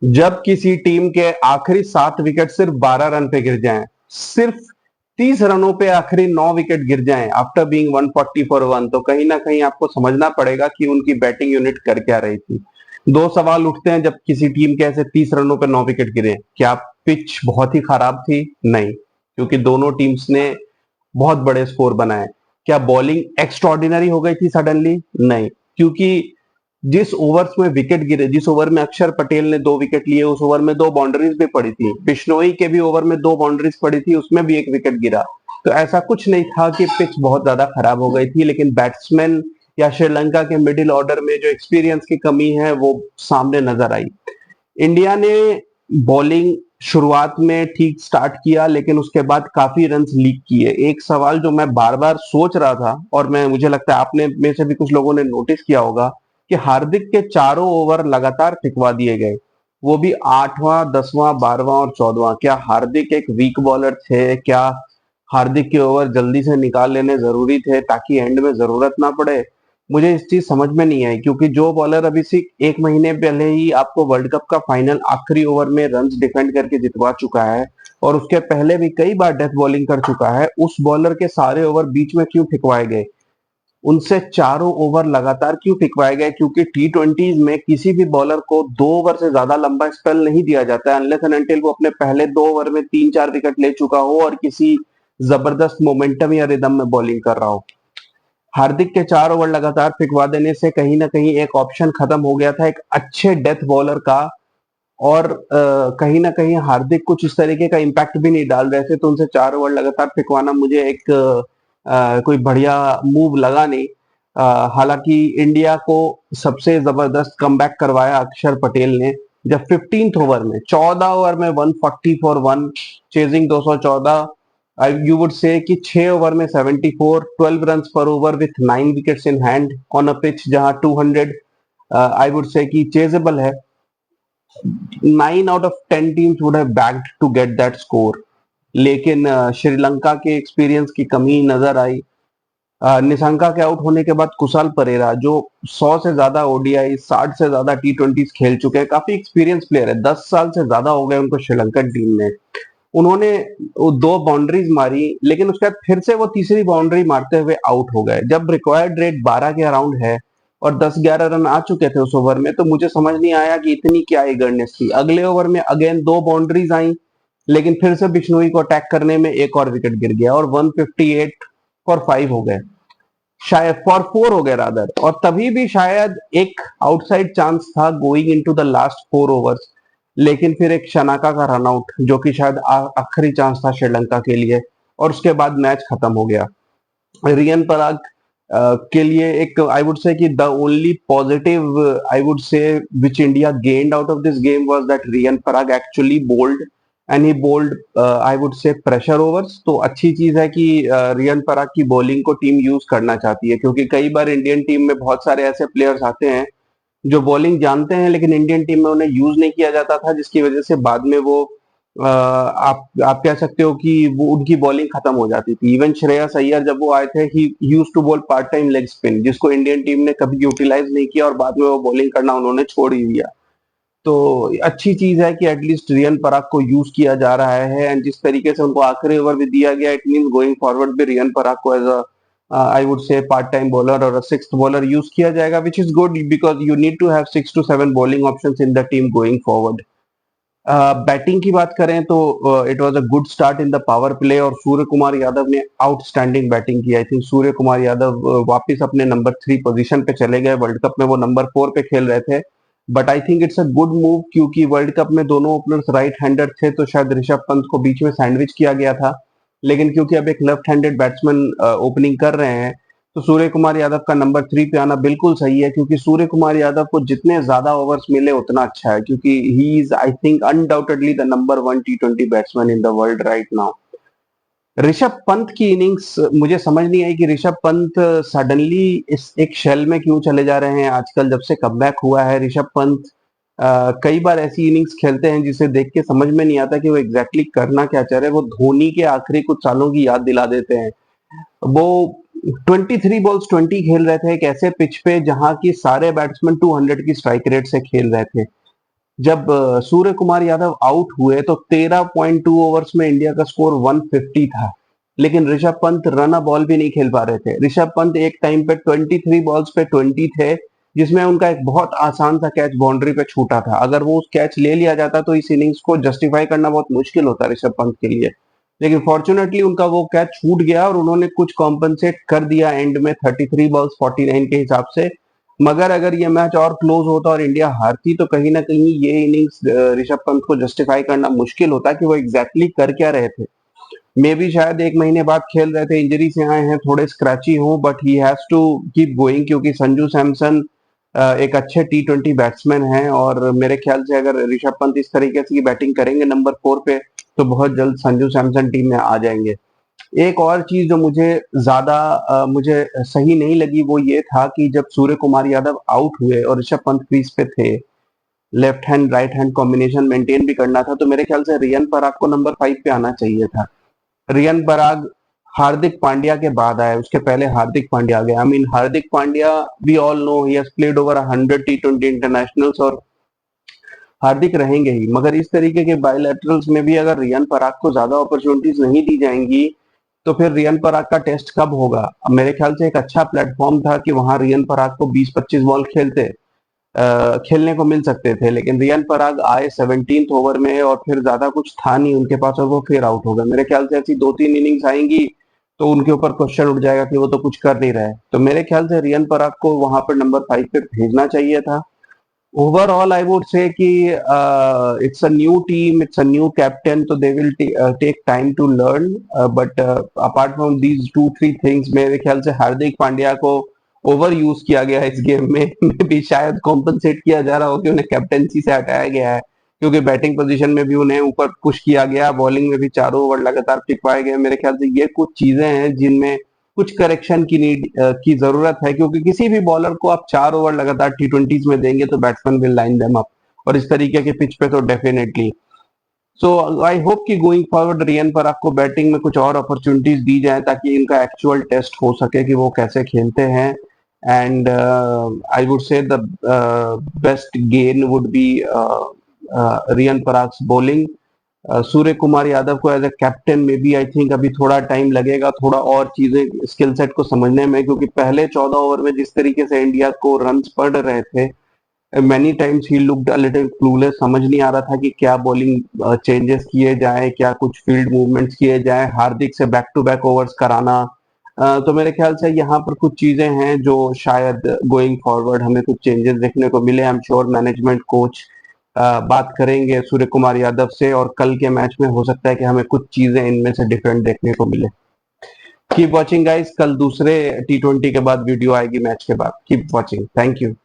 जब किसी टीम के आखिरी 7 विकेट सिर्फ 12 रन पे गिर जाएं, सिर्फ 30 रनों पे आखिरी 9 विकेट गिर जाएं आफ्टर बीइंग 140 फॉर 1, तो कहीं ना कहीं आपको समझना पड़ेगा कि उनकी बैटिंग यूनिट कर क्या रही थी। दो सवाल उठते हैं जब किसी टीम के ऐसे 30 रनों पे 9 विकेट गिरे। क्या पिच बहुत ही खराब थी? नहीं, क्योंकि दोनों टीम्स ने बहुत बड़े स्कोर बनाए। क्या बॉलिंग एक्स्ट्रॉर्डिनरी हो गई थी सडनली? नहीं, क्योंकि जिस ओवर्स में विकेट गिरे, जिस ओवर में अक्षर पटेल ने 2 विकेट लिए, उस ओवर में 2 बाउंड्रीज भी पड़ी थी। बिश्नोई के भी ओवर में 2 बाउंड्रीज पड़ी थी, उसमें भी 1 विकेट गिरा। तो ऐसा कुछ नहीं था कि पिच बहुत ज्यादा खराब हो गई थी, लेकिन बैट्समैन या श्रीलंका के मिडिल ऑर्डर में जो एक्सपीरियंस की कमी है वो सामने नजर आई। इंडिया ने बॉलिंग शुरुआत में ठीक स्टार्ट किया, लेकिन उसके बाद काफी रन्स लीक किए। एक सवाल जो मैं बार बार सोच रहा था, और मैं मुझे लगता है आपने में से भी कुछ लोगों ने नोटिस किया होगा, कि हार्दिक के चारों ओवर लगातार फिकवा दिए गए, वो भी 8वां, 10वां, 12वां और 14वां। क्या हार्दिक एक वीक बॉलर थे? क्या हार्दिक के ओवर जल्दी से निकाल लेने जरूरी थे ताकि एंड में जरूरत ना पड़े? मुझे इस चीज समझ में नहीं आई, क्योंकि जो बॉलर अभी सिर्फ 1 महीने पहले ही आपको वर्ल्ड कप का फाइनल आखिरी ओवर में रन्स डिफेंड करके जितवा चुका है, और उसके पहले भी कई बार डेथ बॉलिंग कर चुका है, उस बॉलर के सारे ओवर बीच में क्यों फिकवाए गए? उनसे चारों ओवर लगातार क्यों फिकवाए गए? क्योंकि टी20 में किसी भी बॉलर को 2 ओवर से ज्यादा लंबा स्पेल नहीं दिया जाता है, अनलेस एंड अनटिल वो अपने पहले 2 ओवर में 3-4 विकेट ले चुका हो और किसी जबरदस्त मोमेंटम या रिदम में बॉलिंग कर रहा हो। हार्दिक के 4 ओवर लगातार फिकवा देने से कहीं ना कहीं एक ऑप्शन खत्म हो गया था एक अच्छे डेथ बॉलर का। और कहीं ना कहीं हार्दिक कुछ इस तरीके का इम्पैक्ट भी नहीं डाल रहे थे, तो उनसे 4 ओवर लगातार फिकवाना मुझे एक कोई बढ़िया मूव लगा नहीं। हालांकि इंडिया को सबसे जबरदस्त कमबैक करवाया अक्षर पटेल ने, जब 15th ओवर में 14 ओवर में 140 for 1, chasing 214। You would say कि 6 ओवर में 74, 12 run per over with 9 wickets in hand on a pitch जहां 200 आई वुड से कि चेजेबल है। 9 out of 10 teams would have backed to get that score, लेकिन श्रीलंका के experience की कमी नजर आई। निशंका के आउट होने के बाद कुशाल परेरा, जो 100 से ज्यादा ओडीआई, 60 से ज्यादा टी20 खेल चुके हैं, काफी एक्सपीरियंस प्लेयर है, 10 साल से ज्यादा हो गए उनको श्रीलंकन टीम में। उन्होंने वो 2 बाउंड्रीज मारी, लेकिन उसके बाद फिर से वो तीसरी बाउंड्री मारते हुए आउट हो गए। जब रिक्वायर्ड रेट 12 के अराउंड है और 10-11 रन आ चुके थे उस ओवर में, तो मुझे समझ नहीं आया कि इतनी क्या ईगरनेस थी। अगले ओवर में अगेन 2 बाउंड्रीज आई, लेकिन फिर से बिश्नोई को अटैक करने में एक और विकेट गिर गया और 158 फॉर 5 हो गए, शायद फॉर 4 हो गए रादर। और तभी भी शायद एक आउटसाइड चांस था going into the last 4 overs, लेकिन फिर एक शनाका का रन आउट जो कि शायद आखिरी चांस था श्रीलंका के लिए, और उसके बाद मैच खत्म हो गया। रियन पराग के लिए एक आई वुड से कि the only positive I would say which India gained out of this game was that Riyan Parag actually bowled, and he bowled I would say pressure overs. तो अच्छी चीज है कि रियन पराग की बॉलिंग को टीम यूज करना चाहती है, क्योंकि कई बार इंडियन टीम में बहुत सारे ऐसे प्लेयर्स आते हैं जो बॉलिंग जानते हैं, लेकिन इंडियन टीम में उन्हें यूज नहीं किया जाता था, जिसकी वजह से बाद में वो आप कह सकते हो कि वो उनकी बॉलिंग खत्म हो जाती थी। इवन श्रेयस अय्यर जब वो आए थे, he used to bowl part time leg spin, जिसको इंडियन टीम ने कभी यूटिलाइज नहीं किया, और बाद में वो बॉलिंग करना उन्होंने छोड़ ही दिया। तो अच्छी चीज है कि एटलीस्ट रियन पराग को यूज किया जा रहा है, एंड जिस तरीके से उनको आखिरी ओवर भी दिया गया, इट मीन गोइंग फॉरवर्ड भी रियन पराग को as a I would say part time bowler और सिक्स्थ बॉलर यूज किया जाएगा, which is good because you need to have 6 to 7 bowling options in the team going forward. Batting की बात करें तो it was a good start in the power play, और सूर्य कुमार यादव ने outstanding batting की। I think Surya Kumar Yadav वापस अपने नंबर 3 पोजीशन पे चले गए। वर्ल्ड कप में वो नंबर 4 पे खेल रहे थे, but I think it's a good move, क्योंकि वर्ल्ड कप में दोनों ओपनर्स राइट हैंडर थे, तो शायद ऋषभ पंत को बीच में सैंडविच किया गया था। लेकिन क्योंकि अब एक लेफ्ट हैंडेड बैट्समैन ओपनिंग कर रहे हैं, तो सूर्य कुमार यादव का नंबर 3 पे आना बिल्कुल सही है, क्योंकि सूर्य कुमार यादव को जितने ज्यादा ओवर्स मिले उतना अच्छा है, क्योंकि he is I think undoubtedly the number 1 T20 batsman in the world right now. Rishabh Pant की इनिंग्स मुझे समझ नहीं आई कि ऋषभ पंत सडनली इस एक शेल में क्यों चले जा रहे हैं आजकल, जब से कमबैक हुआ है ऋषभ पंत। कई बार ऐसी इनिंग्स खेलते हैं जिसे देख के समझ में नहीं आता कि वो एग्जैक्टली करना क्या चाह रहे हैं। वो धोनी के आखिरी कुछ सालों की याद दिला देते हैं। वो 23 बॉल्स 20 खेल रहे थे एक ऐसे पिच पे जहां की सारे बैट्समैन 200 की स्ट्राइक रेट से खेल रहे थे। जब सूर्य कुमार यादव आउट हुए तो 13.2 ओवर्स में इंडिया का स्कोर 150 था, लेकिन Rishabh Pant run a ball भी नहीं खेल पा रहे थे। ऋषभ पंत एक टाइम पे 23 बॉल्स पे 20 थे, जिसमें उनका एक बहुत आसान सा कैच बाउंड्री पे छूटा था। अगर वो उस कैच ले लिया जाता तो इस इनिंग्स को जस्टिफाई करना बहुत मुश्किल होता ऋषभ पंत के लिए, लेकिन फॉर्चुनेटली उनका वो कैच छूट गया और उन्होंने कुछ कॉम्पनसेट कर दिया एंड में 33 बॉल्स 49 के हिसाब से। मगर अगर ये मैच और क्लोज होता और इंडिया हारती तो कहीं ना कहीं ये इनिंग्स ऋषभ पंत को जस्टिफाई करना मुश्किल होता कि वो एग्जैक्टली कर क्या रहे थे। मे भी शायद एक महीने बाद खेल रहे थे, इंजरी से आए हैं, थोड़े स्क्रैची हो, but he has to keep going क्योंकि संजू सैमसन एक अच्छे T20 बैट्समैन हैं और मेरे ख्याल से अगर ऋषभ पंत इस तरीके से बैटिंग करेंगे नंबर 4 पे तो बहुत जल्द संजू सैमसन टीम में आ जाएंगे। एक और चीज जो मुझे सही नहीं लगी वो ये था कि जब सूर्य कुमार यादव आउट हुए और ऋषभ पंत क्रीज पे थे, left hand right hand combination maintain भी करना था, तो मेरे ख्याल से रियन पराग को नंबर 5 पे आना चाहिए था। रियन पराग हार्दिक पांड्या के बाद आए, उसके पहले हार्दिक पांड्या आ गया। I mean Hardik Pandya, we all know he has played over 100 T20 internationals और हार्दिक रहेंगे ही, मगर इस तरीके के बायलैटरल्स में भी अगर रियन पराग को ज्यादा अपॉर्चुनिटीज नहीं दी जाएंगी तो फिर रियन पराग का टेस्ट कब होगा। अब मेरे ख्याल से एक अच्छा प्लेटफॉर्म था कि वहां रियन पराग को 20-25 बॉल खेलने को मिल सकते थे, लेकिन रियन पराग आए 17th ओवर में और फिर ज्यादा कुछ था नहीं उनके पास और वो फिर आउट हो गए। मेरे ख्याल से ऐसी 2-3 इनिंग्स आएंगी तो उनके ऊपर क्वेश्चन उठ जाएगा कि वो तो कुछ कर नहीं रहे। तो मेरे ख्याल से रियन पराग को वहां पर नंबर 5 पे भेजना चाहिए था। Overall, I would say कि it's a new team, it's a new captain, so they will take time to learn. But apart from these 2-3 things, मेरे ख्याल से हार्दिक पांड्या को ओवर यूज किया गया है इस गेम में भी शायद कॉम्पनसेट किया जा रहा हो कि उन्हें कैप्टेंसी से हटाया गया है, क्योंकि बैटिंग पोजीशन में भी उन्हें ऊपर पुश किया गया, बॉलिंग में भी चारों ओवर लगातार टिकवाए गए। मेरे ख्याल से ये कुछ चीजें हैं जिनमें कुछ करेक्शन की जरूरत है, क्योंकि किसी भी बॉलर को आप 4 ओवर लगातार T20s में देंगे तो batsman will line them up, और इस तरीके के पिच पे तो डेफिनेटली। सो आई होप कि गोइंग फॉरवर्ड रियन पराग को बैटिंग में कुछ और अपॉर्चुनिटीज दी जाए ताकि इनका एक्चुअल टेस्ट हो सके कि वो कैसे खेलते हैं। And I would say the best gain would be Riyan Parag bowling. Surya Kumar Yadav को एज ए कैप्टन में भी आई थिंक अभी थोड़ा टाइम लगेगा, थोड़ा और चीजें स्किल सेट को समझने में, क्योंकि पहले 14 ओवर में जिस तरीके से इंडिया को रन्स पड़ रहे थे, many times he looked a little clueless. समझ नहीं आ रहा था कि क्या बॉलिंग चेंजेस किए जाए, क्या कुछ फील्ड मूवमेंट्स किए जाए, हार्दिक से बैक टू बैक ओवर्स कराना। तो मेरे ख्याल से यहाँ पर कुछ चीजें हैं जो शायद गोइंग फॉरवर्ड हमें कुछ चेंजेस देखने को मिले। I am sure management coach बात करेंगे सूर्य कुमार यादव से और कल के मैच में हो सकता है कि हमें कुछ चीजें इनमें से डिफरेंट देखने को मिले। कीप वॉचिंग गाइस, कल दूसरे T20 के बाद वीडियो आएगी मैच के बाद। Keep watching, thank you.